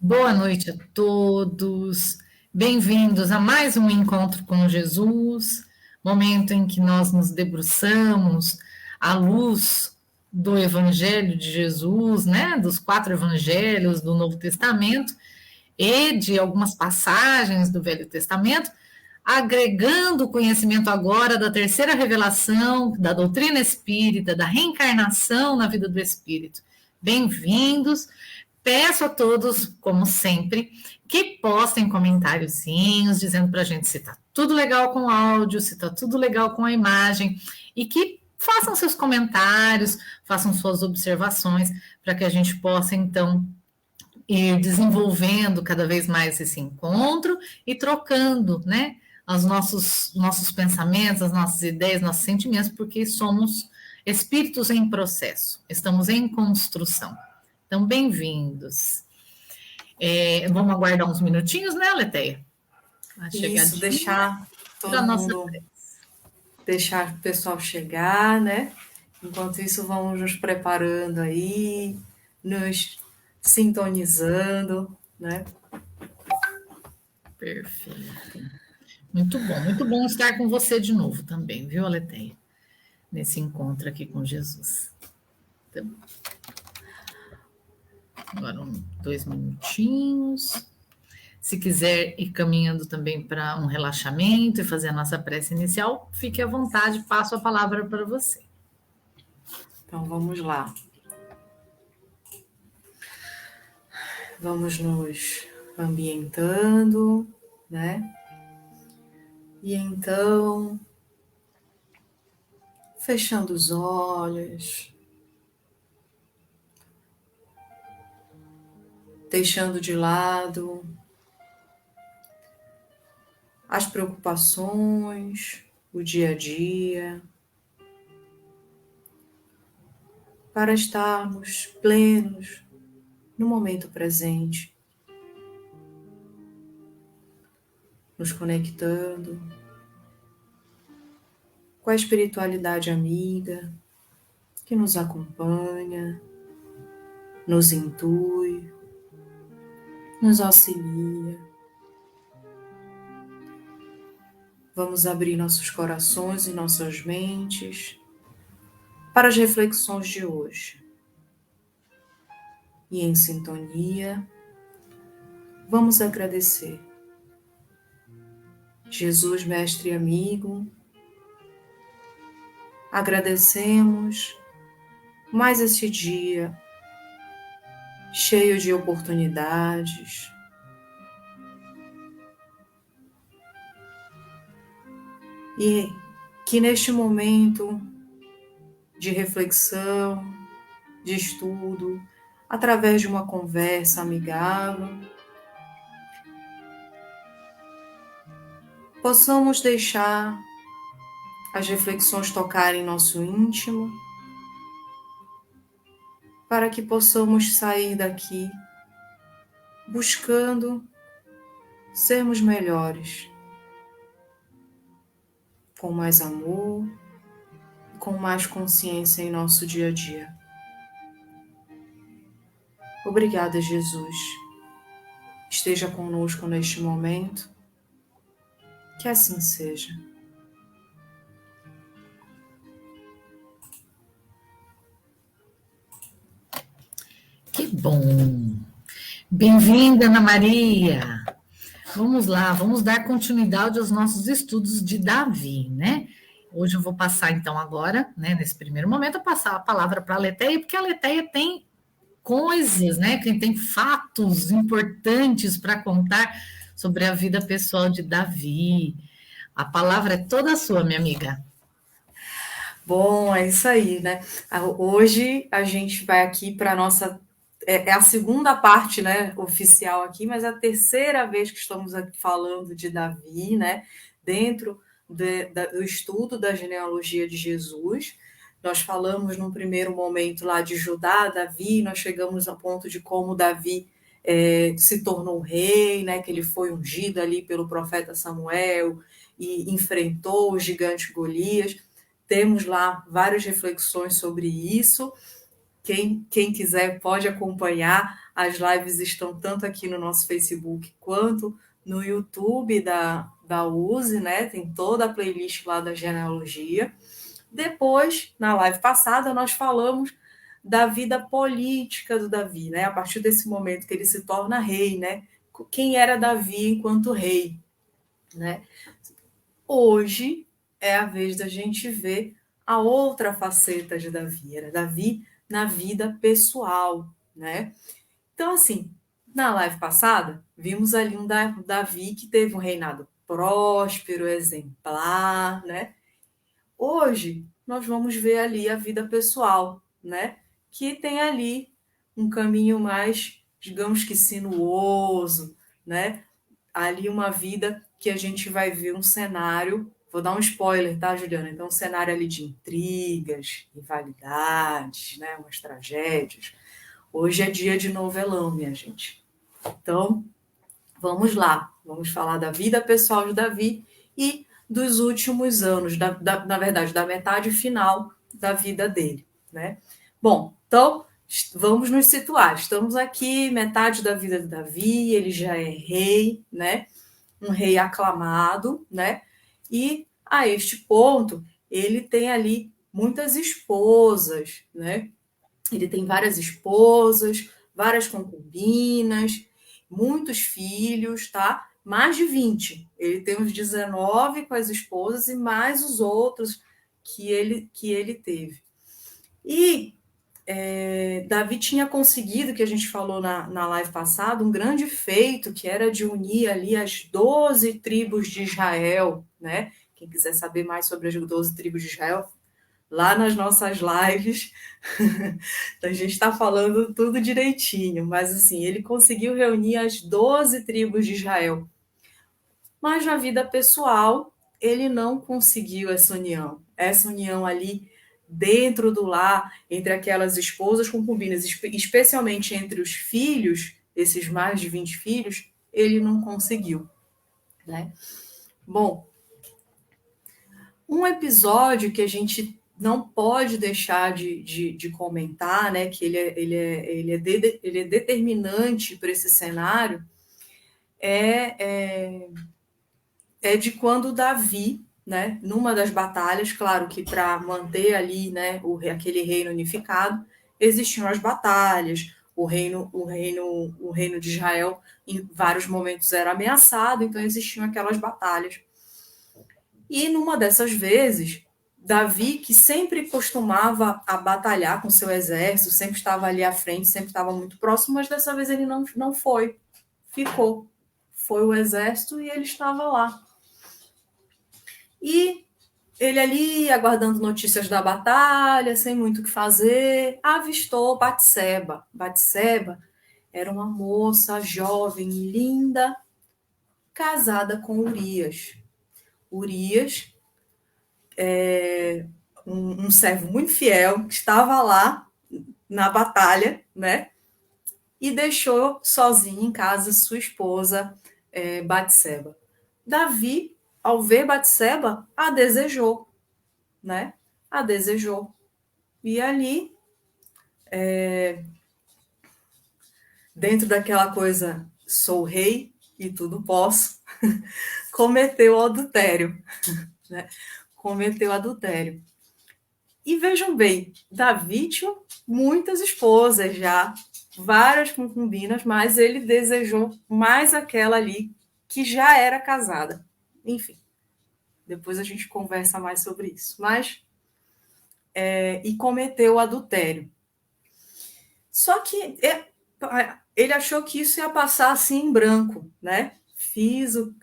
Boa noite a todos. Bem-vindos a mais um encontro com Jesus, momento em que nós nos debruçamos à luz do Evangelho de Jesus, né, dos 4 evangelhos do Novo Testamento e de algumas passagens do Velho Testamento, agregando o conhecimento agora da terceira revelação, da doutrina espírita, da reencarnação na vida do espírito. Bem-vindos. Peço a todos, como sempre, que postem comentáriozinhos dizendo para a gente se está tudo legal com o áudio, se está tudo legal com a imagem e que façam seus comentários, façam suas observações para que a gente possa, então, ir desenvolvendo cada vez mais esse encontro e trocando, né, os nossos pensamentos, as nossas ideias, nossos sentimentos, porque somos espíritos em processo, estamos em construção. Então, bem-vindos. Vamos aguardar uns minutinhos, né, Leteia? Isso, deixar todo mundo, deixar o pessoal chegar, né? Enquanto isso, vamos nos preparando aí, nos sintonizando, né? Perfeito. Muito bom estar com você de novo também, viu, Leteia? Nesse encontro aqui com Jesus. Então, agora 2 minutinhos. Se quiser ir caminhando também para um relaxamento e fazer a nossa prece inicial, fique à vontade, passo a palavra para você. Então, vamos lá. Vamos nos ambientando, né? E então, fechando os olhos, deixando de lado as preocupações, o dia a dia, para estarmos plenos no momento presente, nos conectando com a espiritualidade amiga que nos acompanha, nos intui, nos auxilia. Vamos abrir nossos corações e nossas mentes para as reflexões de hoje. E em sintonia, vamos agradecer. Jesus, mestre e amigo, agradecemos mais este dia cheio de oportunidades, e que neste momento de reflexão, de estudo, através de uma conversa amigável, possamos deixar as reflexões tocarem nosso íntimo, para que possamos sair daqui buscando sermos melhores, com mais amor, com mais consciência em nosso dia a dia. Obrigada, Jesus. Esteja conosco neste momento. Que assim seja. Que bom! Bem-vinda, Ana Maria! Vamos lá, vamos dar continuidade aos nossos estudos de Davi, né? Hoje eu vou passar, então, agora, né, nesse primeiro momento, a passar a palavra para a Leteia, porque a Leteia tem coisas, né, que tem fatos importantes para contar sobre a vida pessoal de Davi. A palavra é toda sua, minha amiga. Bom, é isso aí, né? Hoje a gente vai aqui para a nossa. É a segunda parte, né, oficial aqui, mas é a terceira vez que estamos aqui falando de Davi, né? Dentro do estudo da genealogia de Jesus. Nós falamos num primeiro momento lá de Judá, Davi, nós chegamos ao ponto de como Davi se tornou rei, né? Que ele foi ungido ali pelo profeta Samuel e enfrentou o gigante Golias. Temos lá várias reflexões sobre isso, Quem quiser pode acompanhar. As lives estão tanto aqui no nosso Facebook quanto no YouTube da USE, né? Tem toda a playlist lá da genealogia. Depois, na live passada, nós falamos da vida política do Davi, né? A partir desse momento que ele se torna rei, né? Quem era Davi enquanto rei, né? Hoje é a vez da gente ver a outra faceta de Davi, era Davi na vida pessoal, né? Então, assim, na live passada, vimos ali um Davi que teve um reinado próspero, exemplar, né? Hoje, nós vamos ver ali a vida pessoal, né? Que tem ali um caminho mais, digamos que sinuoso, né? Ali uma vida que a gente vai ver um cenário, vou dar um spoiler, tá, Juliana? Então, um cenário ali de intrigas, rivalidades, né? Umas tragédias. Hoje é dia de novelão, minha gente. Então, vamos lá. Vamos falar da vida pessoal de Davi e dos últimos anos, na verdade, da metade final da vida dele, né? Bom, então, vamos nos situar. Estamos aqui, metade da vida de Davi, ele já é rei, né? Um rei aclamado, né? E a este ponto, ele tem ali muitas esposas, né? Ele tem várias esposas, várias concubinas, muitos filhos, tá? Mais de 20. Ele tem uns 19 com as esposas e mais os outros que ele teve. E Davi tinha conseguido, que a gente falou na live passada, um grande feito, que era de unir ali as 12 tribos de Israel, né? Quem quiser saber mais sobre as 12 tribos de Israel, lá nas nossas lives, a gente está falando tudo direitinho, mas assim, ele conseguiu reunir as 12 tribos de Israel. Mas na vida pessoal, ele não conseguiu essa união. Essa união ali dentro do lar, entre aquelas esposas concubinas, especialmente entre os filhos, esses mais de 20 filhos, ele não conseguiu, né? Bom, um episódio que a gente não pode deixar de comentar, né, que ele é determinante para esse cenário, é de quando Davi, né, numa das batalhas, claro que para manter ali, né, aquele reino unificado, existiam as batalhas, o reino de Israel em vários momentos era ameaçado, então existiam aquelas batalhas. E numa dessas vezes, Davi, que sempre costumava a batalhar com seu exército, sempre estava ali à frente, sempre estava muito próximo, mas dessa vez ele não foi, ficou. Foi o exército e ele estava lá. E ele ali, aguardando notícias da batalha, sem muito o que fazer, avistou Batseba. Batseba era uma moça jovem, linda, casada com Urias. Urias um servo muito fiel, que estava lá na batalha, né? E deixou sozinho em casa sua esposa, Batseba. Davi, ao ver Batseba, a desejou, né? A desejou. E ali, dentro daquela coisa, sou rei e tudo posso, cometeu adultério, né? Cometeu adultério. E vejam bem, Davi tinha muitas esposas já, várias concubinas, mas ele desejou mais aquela ali que já era casada. Enfim, depois a gente conversa mais sobre isso. Mas, e cometeu adultério. Só que ele achou que isso ia passar assim em branco, né? Fiz o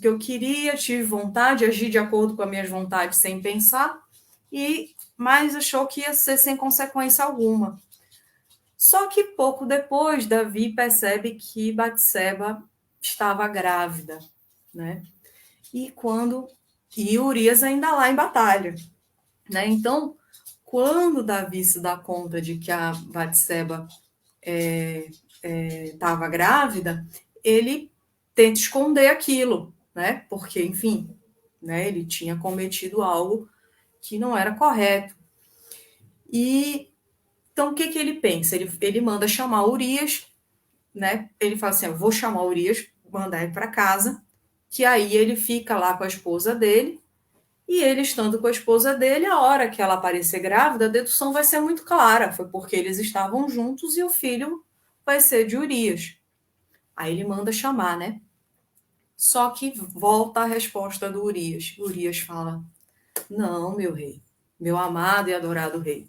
que eu queria, tive vontade, agi de acordo com as minhas vontades sem pensar, mas achou que ia ser sem consequência alguma. Só que pouco depois, Davi percebe que Batseba estava grávida, né? E Urias ainda lá em batalha, né? Então, quando Davi se dá conta de que a Batseba estava grávida, ele tenta esconder aquilo, né? Porque, enfim, né? Ele tinha cometido algo que não era correto. E Então, o que ele pensa? Ele manda chamar Urias, né? Ele fala assim: eu vou chamar Urias, mandar ele para casa, que aí ele fica lá com a esposa dele, e ele estando com a esposa dele, a hora que ela aparecer grávida, a dedução vai ser muito clara, foi porque eles estavam juntos e o filho vai ser de Urias. Aí ele manda chamar, né? Só que volta a resposta do Urias. Urias fala: não, meu rei, meu amado e adorado rei,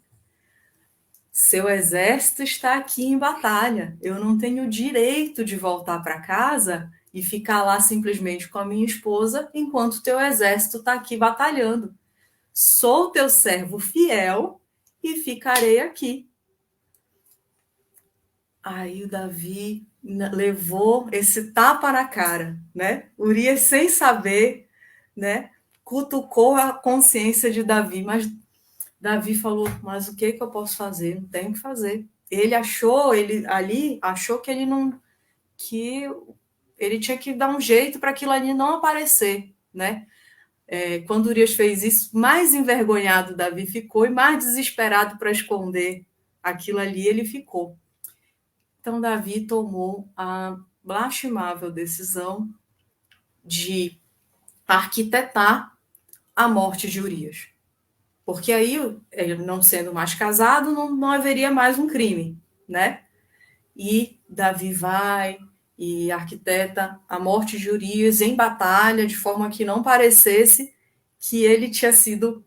seu exército está aqui em batalha. Eu não tenho direito de voltar para casa e ficar lá simplesmente com a minha esposa enquanto teu exército está aqui batalhando. Sou teu servo fiel e ficarei aqui. Aí o Davi levou esse tapa na cara, né? Urias, sem saber, né, cutucou a consciência de Davi, mas Davi falou: mas o que eu posso fazer? Não tenho o que fazer. Ele achou que ele não, que ele tinha que dar um jeito para aquilo ali não aparecer, né? Quando Urias fez isso, mais envergonhado Davi ficou e mais desesperado para esconder aquilo ali ele ficou. Então Davi tomou a lastimável decisão de arquitetar a morte de Urias. Porque aí, ele não sendo mais casado, não haveria mais um crime, né? E Davi vai e arquiteta a morte de Urias em batalha, de forma que não parecesse que ele tinha sido,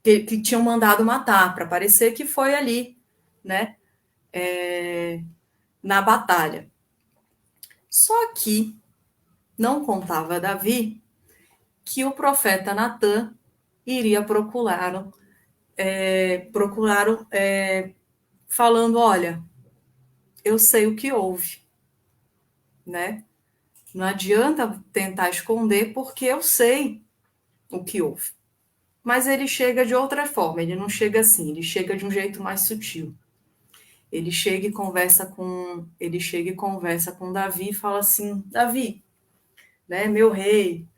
que tinham mandado matar, para parecer que foi ali, né? Na batalha. Só que não contava Davi que o profeta Natã iria procurá-lo, falando: olha, eu sei o que houve, né? Não adianta tentar esconder, porque eu sei o que houve. Mas ele chega de outra forma, ele não chega assim, ele chega de um jeito mais sutil. Ele chega e conversa com Davi e fala assim: Davi, né, meu rei,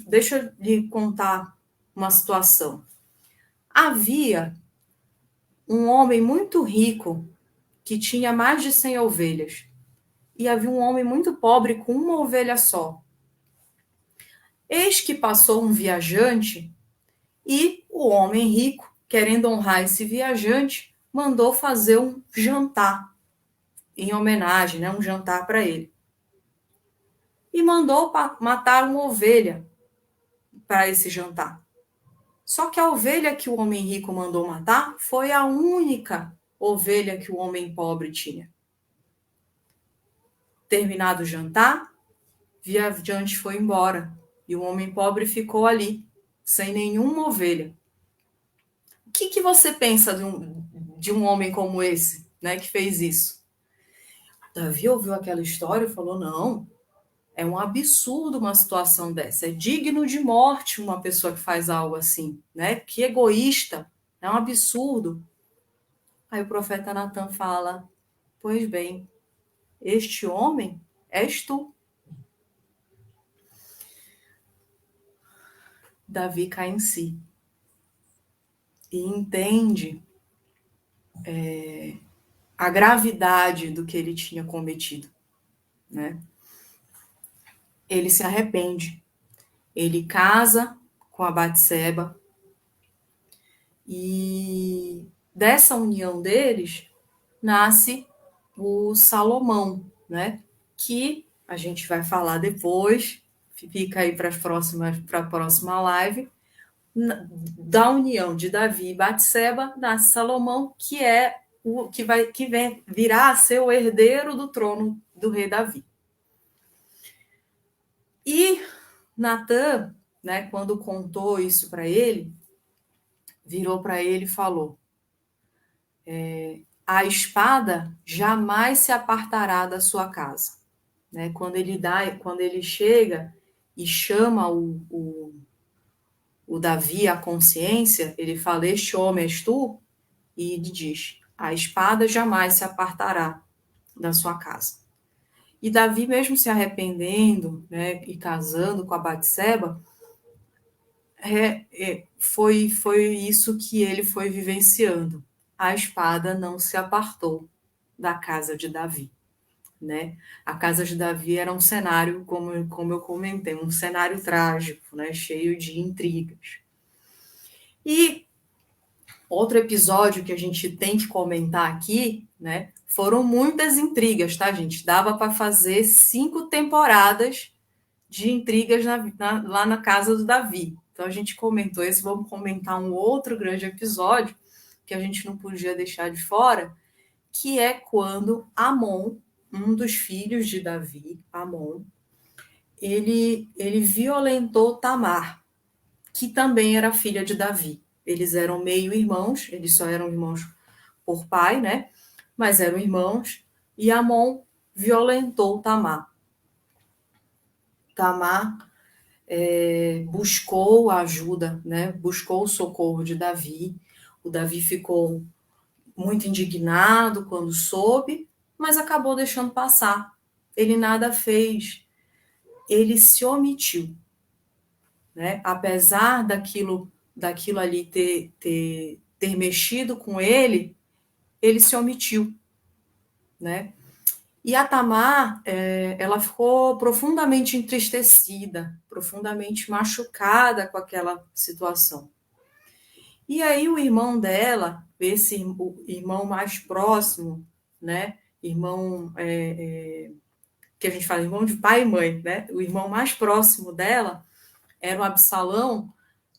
deixa eu lhe contar uma situação. Havia um homem muito rico que tinha mais de 100 ovelhas. E havia um homem muito pobre com uma ovelha só. Eis que passou um viajante e o homem rico, querendo honrar esse viajante, mandou fazer um jantar em homenagem, né, um jantar para ele. E mandou matar uma ovelha para esse jantar. Só que a ovelha que o homem rico mandou matar foi a única ovelha que o homem pobre tinha. Terminado o jantar, o viajante foi embora e o homem pobre ficou ali, sem nenhuma ovelha. O que você pensa de um homem como esse, né, que fez isso? Davi ouviu aquela história e falou: não, é um absurdo uma situação dessa, é digno de morte uma pessoa que faz algo assim, né? Que egoísta, é um absurdo. Aí o profeta Natã fala: pois bem, este homem és tu. Davi cai em si e entende a gravidade do que ele tinha cometido, né? Ele se arrepende, ele casa com a Batseba e dessa união deles nasce o Salomão, né? Que a gente vai falar depois, fica aí para a próxima live. Da união de Davi e Batseba nasce Salomão, que é o que virá a ser o herdeiro do trono do rei Davi. E Natã, né, quando contou isso para ele, virou para ele e falou: a espada jamais se apartará da sua casa. Né? Quando ele chega e chama o Davi à consciência, ele fala: este homem és tu? E ele diz: a espada jamais se apartará da sua casa. E Davi, mesmo se arrependendo, né, e casando com a Batseba, foi isso que ele foi vivenciando. a espada não se apartou da casa de Davi, né? A casa de Davi era um cenário, como eu comentei, um cenário trágico, né? Cheio de intrigas. E outro episódio que a gente tem que comentar aqui, né? Foram muitas intrigas, tá, gente? Dava para fazer 5 temporadas de intrigas lá na casa do Davi. Então a gente comentou esse, vamos comentar um outro grande episódio que a gente não podia deixar de fora, que é quando Amon, um dos filhos de Davi, Amon, ele violentou Tamar, que também era filha de Davi. Eles eram meio irmãos, eles só eram irmãos por pai, né? Mas eram irmãos, e Amon violentou Tamar. Tamar buscou a ajuda, né? Buscou o socorro de Davi. O Davi ficou muito indignado quando soube, mas acabou deixando passar. Ele nada fez, ele se omitiu, né? Apesar daquilo ali ter mexido com ele, ele se omitiu, né? E a Tamar, ela ficou profundamente entristecida, profundamente machucada com aquela situação. E aí o irmão dela, o irmão mais próximo, né? Irmão que a gente fala irmão de pai e mãe, né? O irmão mais próximo dela era o Absalão.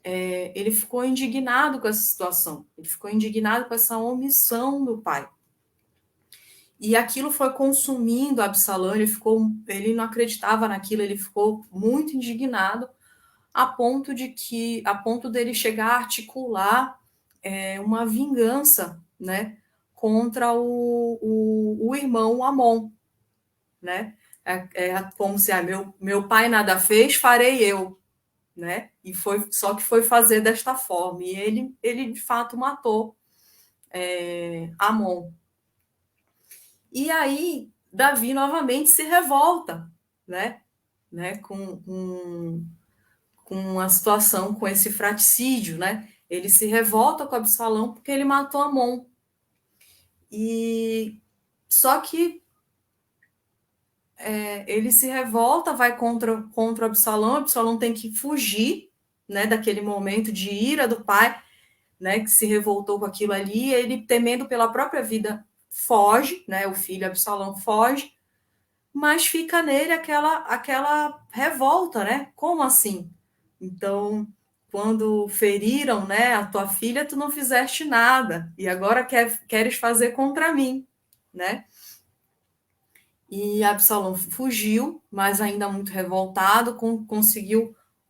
Ele ficou indignado com essa situação, ele ficou indignado com essa omissão do pai. E aquilo foi consumindo Absalão, ele não acreditava naquilo, ele ficou muito indignado, a ponto dele chegar a articular uma vingança, né, contra o irmão Amon, né? Como se meu pai nada fez, farei eu, né? E só que foi fazer desta forma. E ele de fato matou Amon. E aí Davi novamente se revolta, né? Com a situação, com esse fratricídio, né? Ele se revolta com Absalão porque ele matou Amon. E só que ele se revolta, vai contra Absalão tem que fugir, né, daquele momento de ira do pai, né, que se revoltou com aquilo ali, ele temendo pela própria vida foge, né, o filho Absalão foge, mas fica nele aquela revolta, né, como assim? Então, quando feriram, né, a tua filha, tu não fizeste nada, e agora queres fazer contra mim, né? E Absalão fugiu, mas ainda muito revoltado,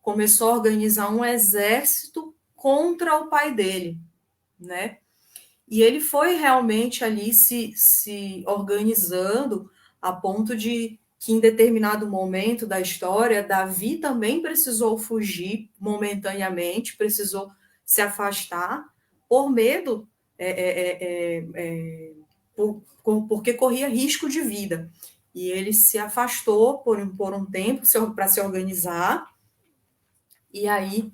começou a organizar um exército contra o pai dele, né? E ele foi realmente ali se organizando a ponto de que em determinado momento da história, Davi também precisou fugir momentaneamente, precisou se afastar por medo, porque corria risco de vida. E ele se afastou por um tempo para se organizar, e aí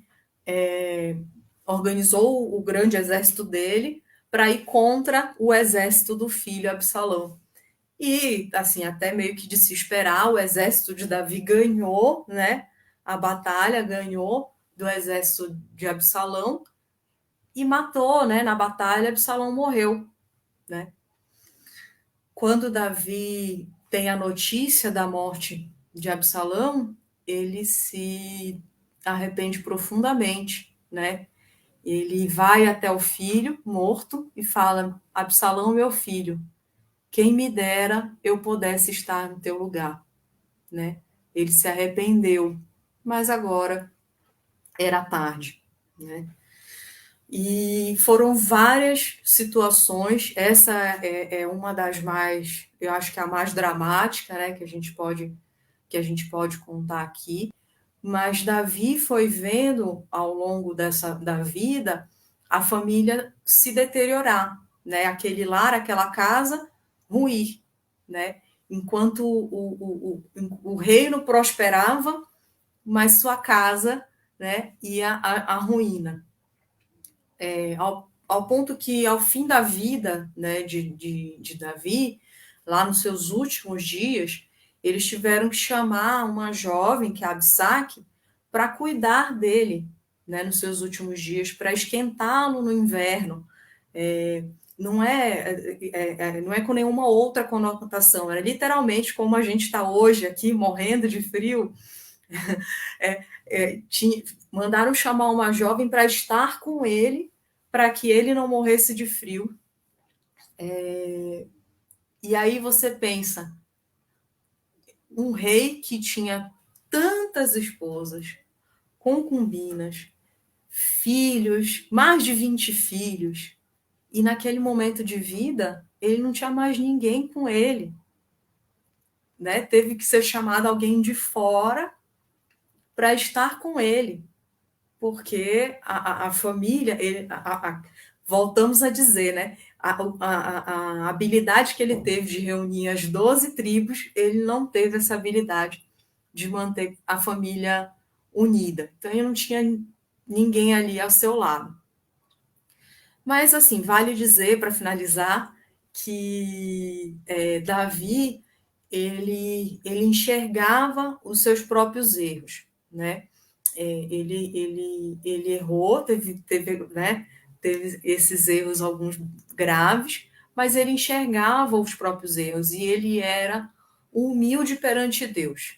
organizou o grande exército dele para ir contra o exército do filho Absalão. E, assim, até meio que de se esperar, o exército de Davi ganhou, né? A batalha ganhou do exército de Absalão e matou, né? Na batalha, Absalão morreu, né? Quando Davi tem a notícia da morte de Absalão, ele se arrepende profundamente, né? Ele vai até o filho morto e fala: Absalão, meu filho, quem me dera eu pudesse estar no teu lugar, né? Ele se arrependeu, mas agora era tarde, né? E foram várias situações, essa é uma das mais, eu acho que é a mais dramática, né, que a gente pode contar aqui, mas Davi foi vendo ao longo da vida a família se deteriorar, né, aquele lar, aquela casa ruir, né, enquanto o reino prosperava, mas sua casa, né, ia à ruína. ao ponto que, ao fim da vida, né, de Davi, lá nos seus últimos dias, eles tiveram que chamar uma jovem, que é Absaque, para cuidar dele, né, nos seus últimos dias, para esquentá-lo no inverno. Não é com nenhuma outra conotação, era literalmente como a gente está hoje aqui, morrendo de frio. Mandaram chamar uma jovem para estar com ele, para que ele não morresse de frio. E aí você pensa, um rei que tinha tantas esposas, concubinas, filhos, mais de 20 filhos, e naquele momento de vida, ele não tinha mais ninguém com ele. Né? Teve que ser chamado alguém de fora para estar com ele, porque a família, voltamos a dizer, né? A habilidade que ele teve de reunir as 12 tribos, ele não teve essa habilidade de manter a família unida. Então, ele não tinha ninguém ali ao seu lado. Mas, assim, vale dizer, para finalizar, que Davi, ele enxergava os seus próprios erros, né? Ele errou, teve esses erros, alguns graves, mas ele enxergava os próprios erros e ele era humilde perante Deus.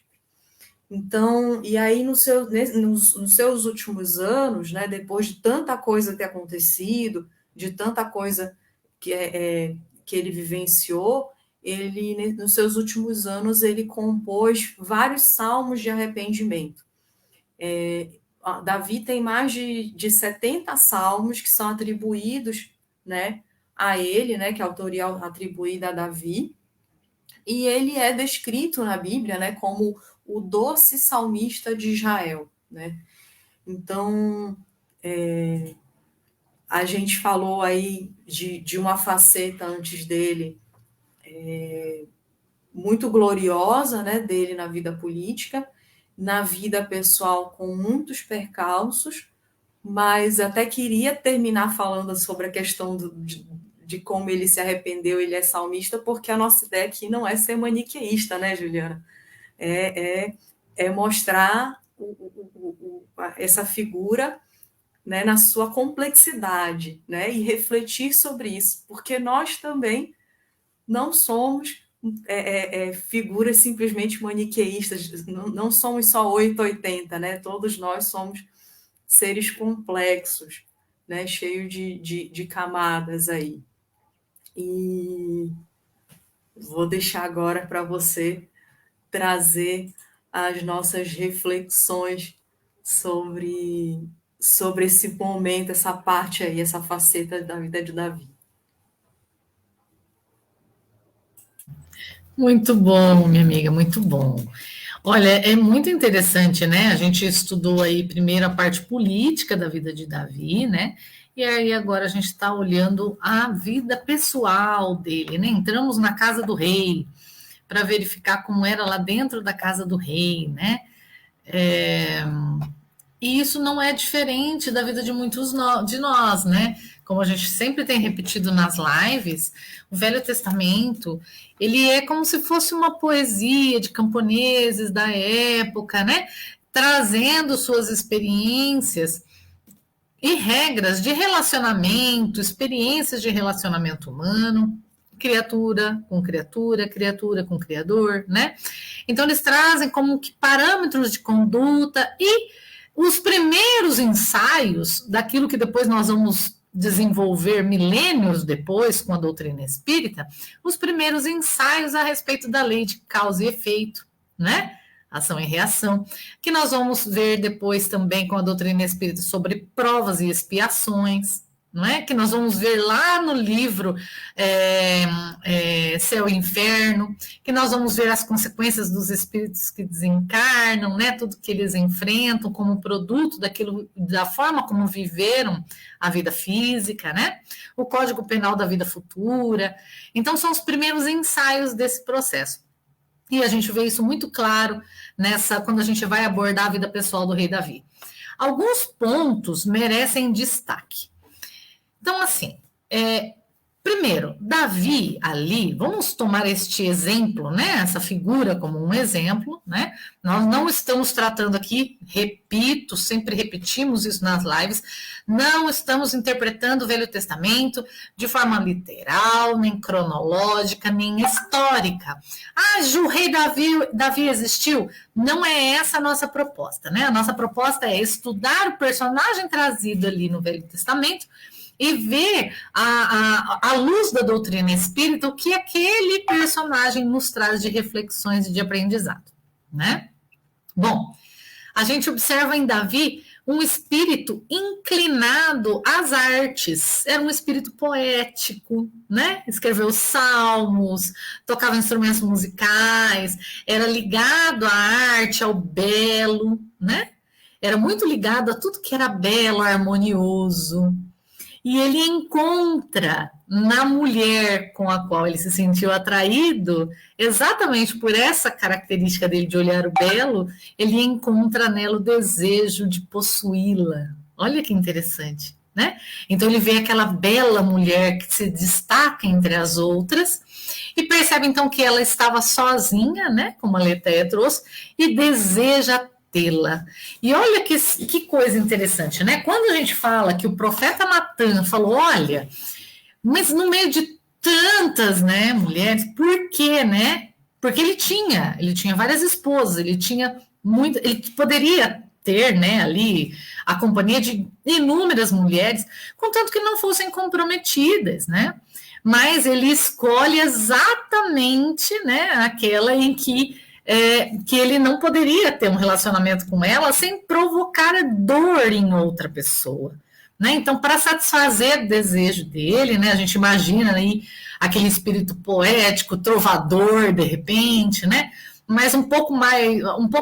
Então, e aí nos seus últimos anos, né, depois de tanta coisa ter acontecido, de tanta coisa que ele vivenciou, ele, nos seus últimos anos, ele compôs vários salmos de arrependimento. Davi tem mais de 70 salmos que são atribuídos, né, a ele, né, que é a autoria atribuída a Davi, e ele é descrito na Bíblia, né, como o doce salmista de Israel, né? Então, a gente falou aí de uma faceta antes dele, muito gloriosa, né, dele na vida política, na vida pessoal com muitos percalços, mas até queria terminar falando sobre a questão de como ele se arrependeu, ele é salmista, porque a nossa ideia aqui não é ser maniqueísta, né, Juliana? É mostrar essa figura, né, na sua complexidade, né, e refletir sobre isso, porque nós também não somos figuras simplesmente maniqueístas, não somos só 880, né? Todos nós somos seres complexos, né? Cheios de camadas aí. E vou deixar agora para você trazer as nossas reflexões sobre esse momento, essa parte aí, essa faceta da vida de Davi. Muito bom, minha amiga, muito bom. Olha, é muito interessante, né? A gente estudou aí primeiro a parte política da vida de Davi, né? E aí agora a gente está olhando a vida pessoal dele, né? Entramos na casa do rei para verificar como era lá dentro da casa do rei, né? E isso não é diferente da vida de muitos de nós, né? Como a gente sempre tem repetido nas lives, o Velho Testamento, ele é como se fosse uma poesia de camponeses da época, né? Trazendo suas experiências e regras de relacionamento, experiências de relacionamento humano, criatura com criatura, criatura com criador, né? Então eles trazem como que parâmetros de conduta e os primeiros ensaios daquilo que depois nós vamos desenvolver milênios depois com a doutrina espírita, os primeiros ensaios a respeito da lei de causa e efeito, né? Ação e reação, que nós vamos ver depois também com a doutrina espírita sobre provas e expiações, não é? Que nós vamos ver lá no livro Céu e Inferno, que nós vamos ver as consequências dos espíritos que desencarnam, né? Tudo que eles enfrentam como produto daquilo, da forma como viveram a vida física, né? O Código Penal da vida futura. Então, são os primeiros ensaios desse processo. E a gente vê isso muito claro quando a gente vai abordar a vida pessoal do rei Davi. Alguns pontos merecem destaque. Então, assim, primeiro, Davi ali, vamos tomar este exemplo, né? Essa figura como um exemplo, né? Nós não estamos tratando aqui, repito, sempre repetimos isso nas lives, não estamos interpretando o Velho Testamento de forma literal, nem cronológica, nem histórica. Ah, o rei Davi existiu? Não é essa a nossa proposta, né? A nossa proposta é estudar o personagem trazido ali no Velho Testamento e ver à luz da doutrina espírita o que aquele personagem nos traz de reflexões e de aprendizado, né? Bom, a gente observa em Davi um espírito inclinado às artes, era um espírito poético, né? Escreveu salmos, tocava instrumentos musicais, era ligado à arte, ao belo, né? Era muito ligado a tudo que era belo, harmonioso. E ele encontra na mulher com a qual ele se sentiu atraído, exatamente por essa característica dele de olhar o belo, ele encontra nela o desejo de possuí-la. Olha que interessante, né? Então ele vê aquela bela mulher que se destaca entre as outras e percebe então que ela estava sozinha, né? Como a Letéia trouxe, e deseja tê-la. E olha que coisa interessante, né? Quando a gente fala que o profeta Natan falou, olha, mas no meio de tantas, né, mulheres, por quê, né? Porque ele tinha várias esposas, ele poderia ter, né, ali a companhia de inúmeras mulheres, contanto que não fossem comprometidas, né? Mas ele escolhe exatamente, né, aquela em que ele não poderia ter um relacionamento com ela sem provocar dor em outra pessoa, né? Então, para satisfazer o desejo dele, né, a gente imagina aí aquele espírito poético, trovador, de repente, né? Mas um pouco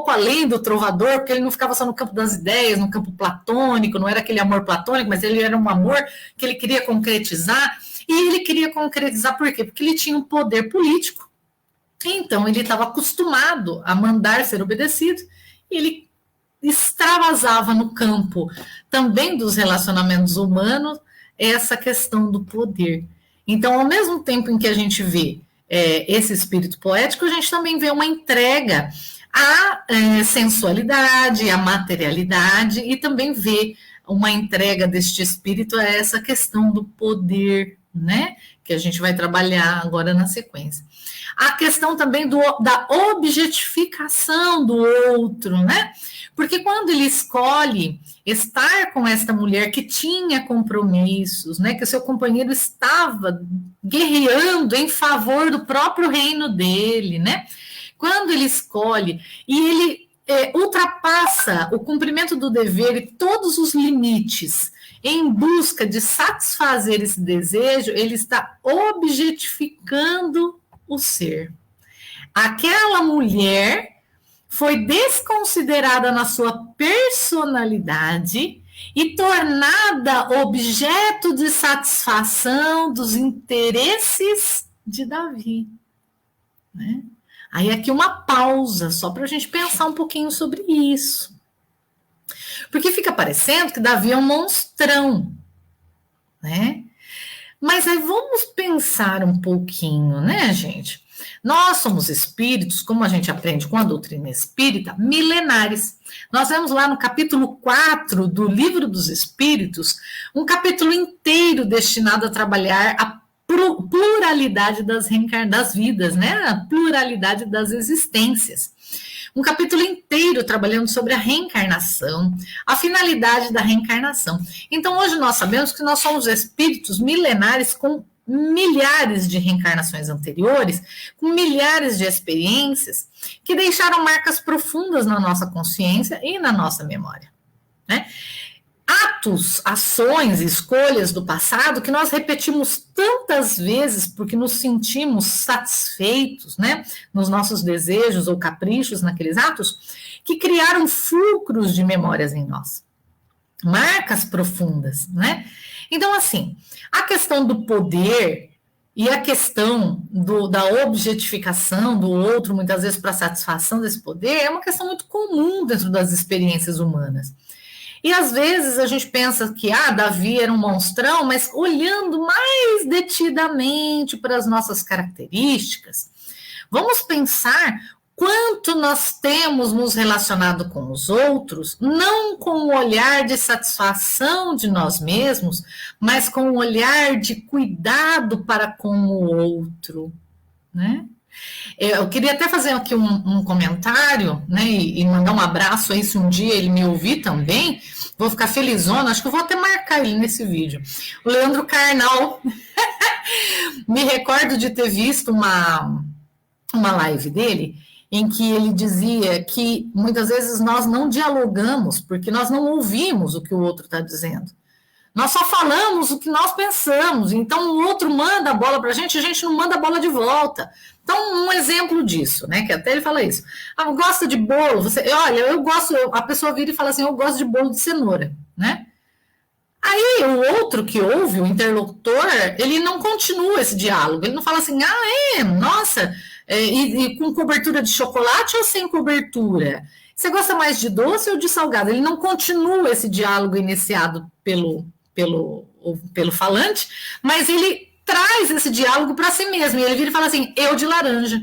além do trovador, porque ele não ficava só no campo das ideias, no campo platônico, não era aquele amor platônico, mas ele era um amor que ele queria concretizar, e ele queria concretizar por quê? Porque ele tinha um poder político. Então, ele estava acostumado a mandar ser obedecido, e ele extravasava no campo também dos relacionamentos humanos essa questão do poder. Então, ao mesmo tempo em que a gente vê esse espírito poético, a gente também vê uma entrega à sensualidade, à materialidade, e também vê uma entrega deste espírito a essa questão do poder, né? Que a gente vai trabalhar agora na sequência. A questão também da objetificação do outro, né? Porque quando ele escolhe estar com esta mulher que tinha compromissos, né? Que o seu companheiro estava guerreando em favor do próprio reino dele, né? Quando ele escolhe e ele ultrapassa o cumprimento do dever e todos os limites em busca de satisfazer esse desejo, ele está objetificando o ser. Aquela mulher foi desconsiderada na sua personalidade e tornada objeto de satisfação dos interesses de Davi, né? Aí aqui uma pausa, só para a gente pensar um pouquinho sobre isso. Porque fica parecendo que Davi é um monstrão, né? Mas aí vamos pensar um pouquinho, né, gente? Nós somos espíritos, como a gente aprende com a doutrina espírita, milenares. Nós vemos lá no capítulo 4 do Livro dos Espíritos, um capítulo inteiro destinado a trabalhar a pluralidade das vidas, né? A pluralidade das existências. Um capítulo inteiro trabalhando sobre a reencarnação, a finalidade da reencarnação. Então, hoje nós sabemos que nós somos espíritos milenares com milhares de reencarnações anteriores, com milhares de experiências que deixaram marcas profundas na nossa consciência e na nossa memória, né? Atos, ações, escolhas do passado que nós repetimos tantas vezes porque nos sentimos satisfeitos, né, nos nossos desejos ou caprichos naqueles atos, que criaram fulcros de memórias em nós, marcas profundas, né? Então, assim, a questão do poder e a questão da objetificação do outro, muitas vezes para satisfação desse poder, é uma questão muito comum dentro das experiências humanas. E às vezes a gente pensa que Davi era um monstrão, mas olhando mais detidamente para as nossas características, vamos pensar quanto nós temos nos relacionado com os outros, não com o olhar de satisfação de nós mesmos, mas com o olhar de cuidado para com o outro, né? Eu queria até fazer aqui um comentário, né, e mandar um abraço aí, se um dia ele me ouvir também, vou ficar felizona, acho que eu vou até marcar ele nesse vídeo. O Leandro Carnal, me recordo de ter visto uma live dele, em que ele dizia que muitas vezes nós não dialogamos, porque nós não ouvimos o que o outro está dizendo. Nós só falamos o que nós pensamos, então o outro manda a bola para a gente não manda a bola de volta. Então, um exemplo disso, né, que até ele fala isso. Gosta de bolo? Olha, eu gosto, a pessoa vira e fala assim, eu gosto de bolo de cenoura, né? Aí o outro que ouve, o interlocutor, ele não continua esse diálogo, ele não fala assim, nossa, e com cobertura de chocolate ou sem cobertura? Você gosta mais de doce ou de salgado? Ele não continua esse diálogo iniciado pelo falante, mas ele traz esse diálogo para si mesmo, e ele vira e fala assim, eu de laranja.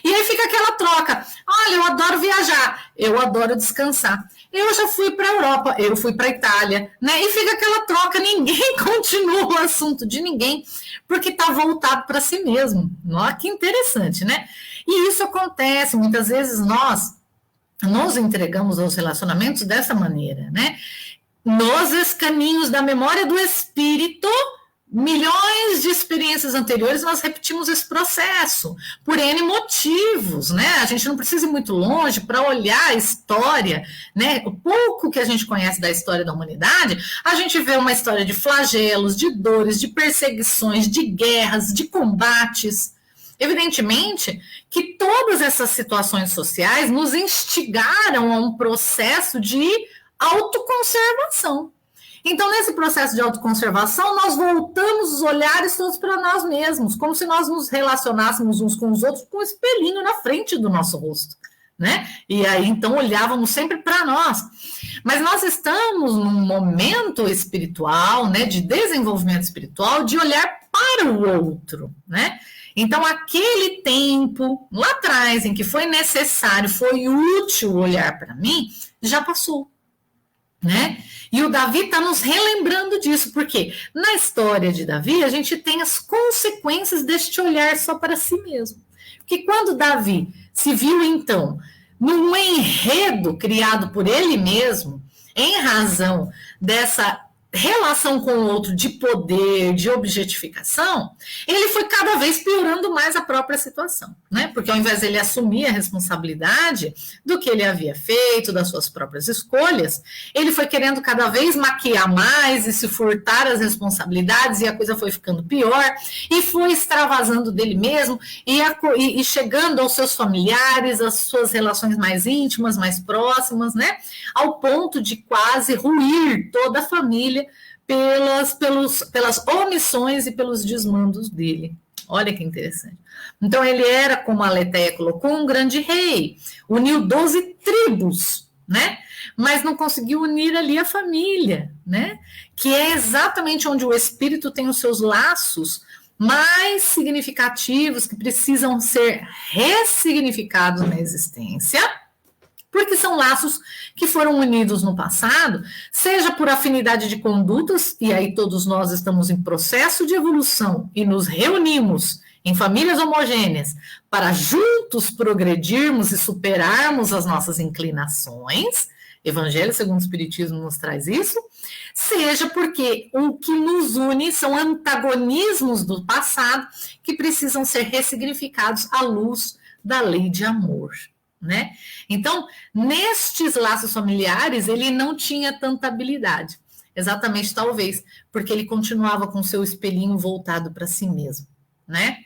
E aí fica aquela troca, olha, eu adoro viajar, eu adoro descansar. Eu já fui para a Europa, eu fui para a Itália, né? E fica aquela troca, ninguém continua o assunto de ninguém, porque está voltado para si mesmo. Olha que interessante, né? E isso acontece, muitas vezes nós nos entregamos aos relacionamentos dessa maneira, né? Nos escaninhos da memória do espírito, milhões de experiências anteriores, nós repetimos esse processo, por N motivos, né? A gente não precisa ir muito longe para olhar a história, né? O pouco que a gente conhece da história da humanidade, a gente vê uma história de flagelos, de dores, de perseguições, de guerras, de combates. Evidentemente que todas essas situações sociais nos instigaram a um processo de autoconservação. Então, nesse processo de autoconservação, nós voltamos os olhares todos para nós mesmos, como se nós nos relacionássemos uns com os outros com um espelhinho na frente do nosso rosto, né? E aí, então, olhávamos sempre para nós. Mas nós estamos num momento espiritual, né, de desenvolvimento espiritual, de olhar para o outro, né? Então, aquele tempo lá atrás em que foi necessário, foi útil olhar para mim, já passou, né? E o Davi está nos relembrando disso, porque na história de Davi a gente tem as consequências deste olhar só para si mesmo. Porque quando Davi se viu, então, num enredo criado por ele mesmo, em razão dessa relação com o outro de poder, de objetificação, ele foi cada vez piorando mais a própria situação, né? Porque ao invés de ele assumir a responsabilidade do que ele havia feito, das suas próprias escolhas, ele foi querendo cada vez maquiar mais e se furtar as responsabilidades, e a coisa foi ficando pior, e foi extravasando dele mesmo, e chegando aos seus familiares, às suas relações mais íntimas, mais próximas, né? Ao ponto de quase ruir toda a família pelas omissões e pelos desmandos dele. Olha que interessante. Então, ele era, como a Letéia colocou, um grande rei. Uniu 12 tribos, né? Mas não conseguiu unir ali a família, né? Que é exatamente onde o espírito tem os seus laços mais significativos, que precisam ser ressignificados na existência, porque são laços que foram unidos no passado, seja por afinidade de condutas, e aí todos nós estamos em processo de evolução e nos reunimos em famílias homogêneas para juntos progredirmos e superarmos as nossas inclinações, Evangelho segundo o Espiritismo nos traz isso, seja porque o que nos une são antagonismos do passado que precisam ser ressignificados à luz da lei de amor. Né? Então, nestes laços familiares, ele não tinha tanta habilidade, exatamente talvez, porque ele continuava com seu espelhinho voltado para si mesmo, né?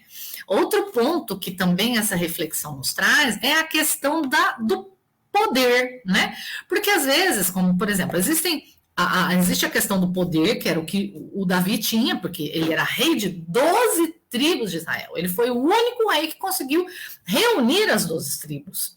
Outro ponto que também essa reflexão nos traz é a questão do poder, né? Porque às vezes, como por exemplo, existe a questão do poder, que era o que o Davi tinha, porque ele era rei de 12 tribos de Israel, ele foi o único rei que conseguiu reunir as 12 tribos.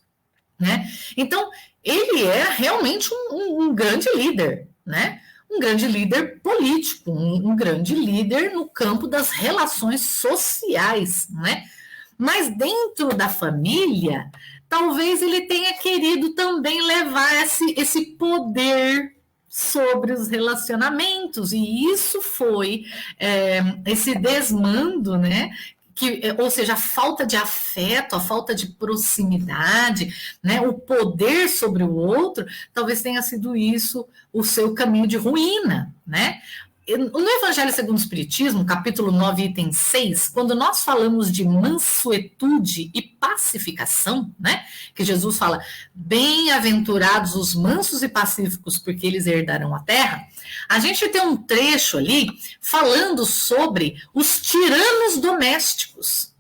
Né? Então, ele era realmente um grande líder, né? Um grande líder político, um grande líder no campo das relações sociais, né? Mas dentro da família, talvez ele tenha querido também levar esse poder sobre os relacionamentos, e isso foi esse desmando, né? Ou seja, a falta de afeto, a falta de proximidade, né? O poder sobre o outro, talvez tenha sido isso o seu caminho de ruína, né? No Evangelho segundo o Espiritismo, capítulo 9, item 6, quando nós falamos de mansuetude e pacificação, né, que Jesus fala, bem-aventurados os mansos e pacíficos, porque eles herdarão a terra, a gente tem um trecho ali falando sobre os tiranos domésticos.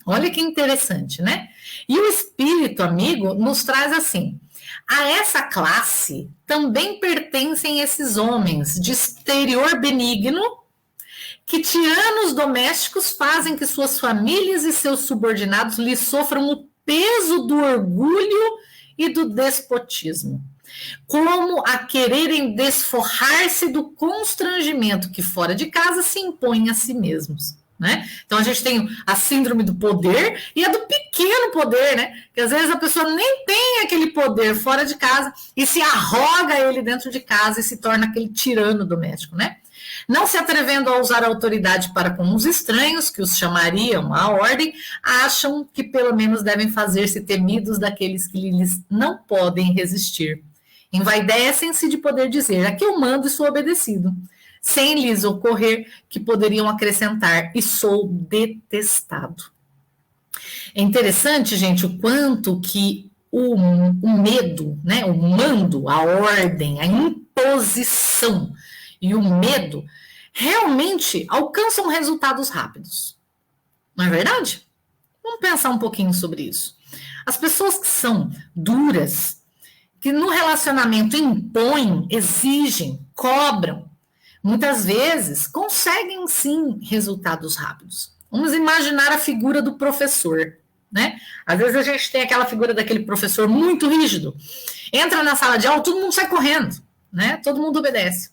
Olha que interessante, né? E o Espírito amigo nos traz assim, a essa classe também pertencem esses homens de exterior benigno, que tiranos domésticos fazem que suas famílias e seus subordinados lhes sofram o peso do orgulho e do despotismo, como a quererem desforrar-se do constrangimento que fora de casa se impõem a si mesmos. Né? Então a gente tem a síndrome do poder e a do pequeno poder, né? Que às vezes a pessoa nem tem aquele poder fora de casa e se arroga ele dentro de casa e se torna aquele tirano doméstico, né? Não se atrevendo a usar a autoridade para com os estranhos, que os chamariam à ordem, acham que pelo menos devem fazer-se temidos daqueles que lhes não podem resistir. Envaidecem-se de poder dizer, aqui eu mando e sou obedecido, sem lhes ocorrer que poderiam acrescentar, e sou detestado. É interessante, gente, o quanto que o medo, né, o mando, a ordem, a imposição e o medo realmente alcançam resultados rápidos. Não é verdade? Vamos pensar um pouquinho sobre isso. As pessoas que são duras, que no relacionamento impõem, exigem, cobram, muitas vezes conseguem sim resultados rápidos. Vamos imaginar a figura do professor, né? Às vezes a gente tem aquela figura daquele professor muito rígido. Entra na sala de aula, todo mundo sai correndo, né? Todo mundo obedece.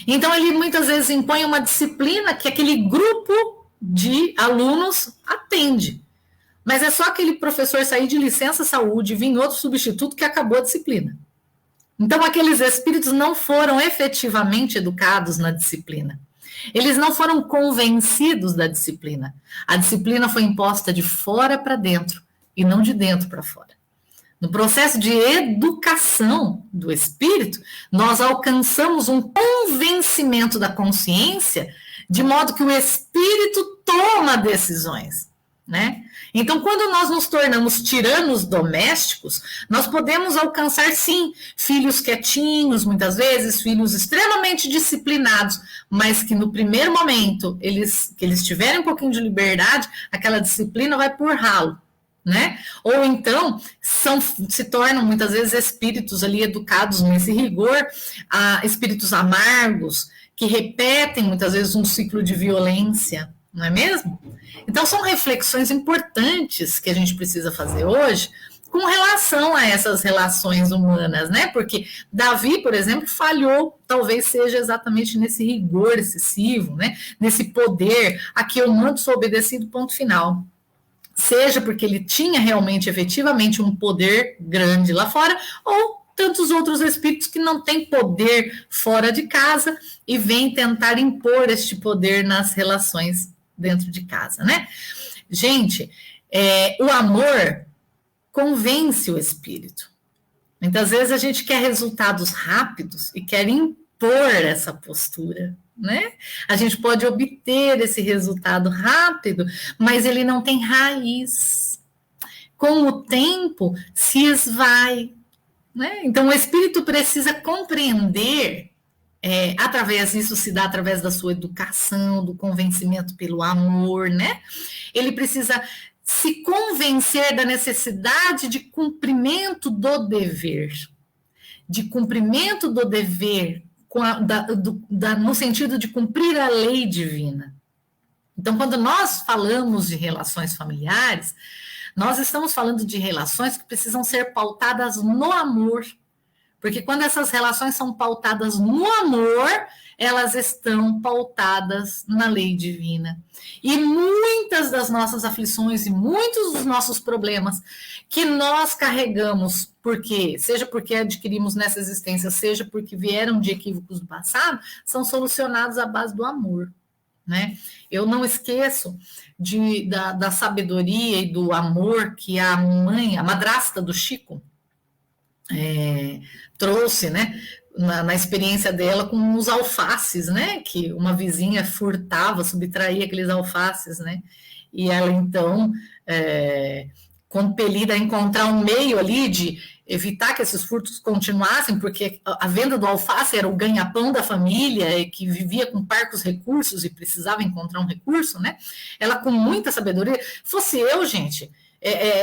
Então ele muitas vezes impõe uma disciplina que aquele grupo de alunos atende. Mas é só aquele professor sair de licença saúde e vir outro substituto que acabou a disciplina. Então, aqueles espíritos não foram efetivamente educados na disciplina. Eles não foram convencidos da disciplina. A disciplina foi imposta de fora para dentro e não de dentro para fora. No processo de educação do espírito, nós alcançamos um convencimento da consciência de modo que o espírito toma decisões, né? Então, quando nós nos tornamos tiranos domésticos, nós podemos alcançar, sim, filhos quietinhos, muitas vezes, filhos extremamente disciplinados, mas que no primeiro momento, que eles tiverem um pouquinho de liberdade, aquela disciplina vai por ralo, né? Ou então, se tornam, muitas vezes, espíritos ali educados nesse rigor, espíritos amargos, que repetem, muitas vezes, um ciclo de violência, não é mesmo? Então, são reflexões importantes que a gente precisa fazer hoje com relação a essas relações humanas, né? Porque Davi, por exemplo, falhou, talvez seja exatamente nesse rigor excessivo, né? Nesse poder, aqui eu mando, sou obedecido, ponto final. Seja porque ele tinha realmente, efetivamente, um poder grande lá fora, ou tantos outros espíritos que não têm poder fora de casa e vêm tentar impor este poder nas relações dentro de casa, né? Gente, o amor convence o espírito. Muitas vezes a gente quer resultados rápidos e quer impor essa postura, né? A gente pode obter esse resultado rápido, mas ele não tem raiz. Com o tempo, se esvai, né? Então, o espírito precisa compreender, através disso se dá através da sua educação, do convencimento pelo amor, né? Ele precisa se convencer da necessidade de cumprimento do dever, no sentido de cumprir a lei divina. Então, quando nós falamos de relações familiares, nós estamos falando de relações que precisam ser pautadas no amor, Porque quando essas relações são pautadas no amor, elas estão pautadas na lei divina. E muitas das nossas aflições e muitos dos nossos problemas que nós carregamos, seja porque adquirimos nessa existência, seja porque vieram de equívocos do passado, são solucionados à base do amor. Né? Eu não esqueço da sabedoria e do amor que a madrasta do Chico, trouxe, né? Na experiência dela com os alfaces, né? Que uma vizinha furtava, subtraía aqueles alfaces, né? E ela, então, compelida a encontrar um meio ali de evitar que esses furtos continuassem, porque a venda do alface era o ganha-pão da família, que vivia com parcos recursos e precisava encontrar um recurso, né? Ela, com muita sabedoria, fosse eu, gente,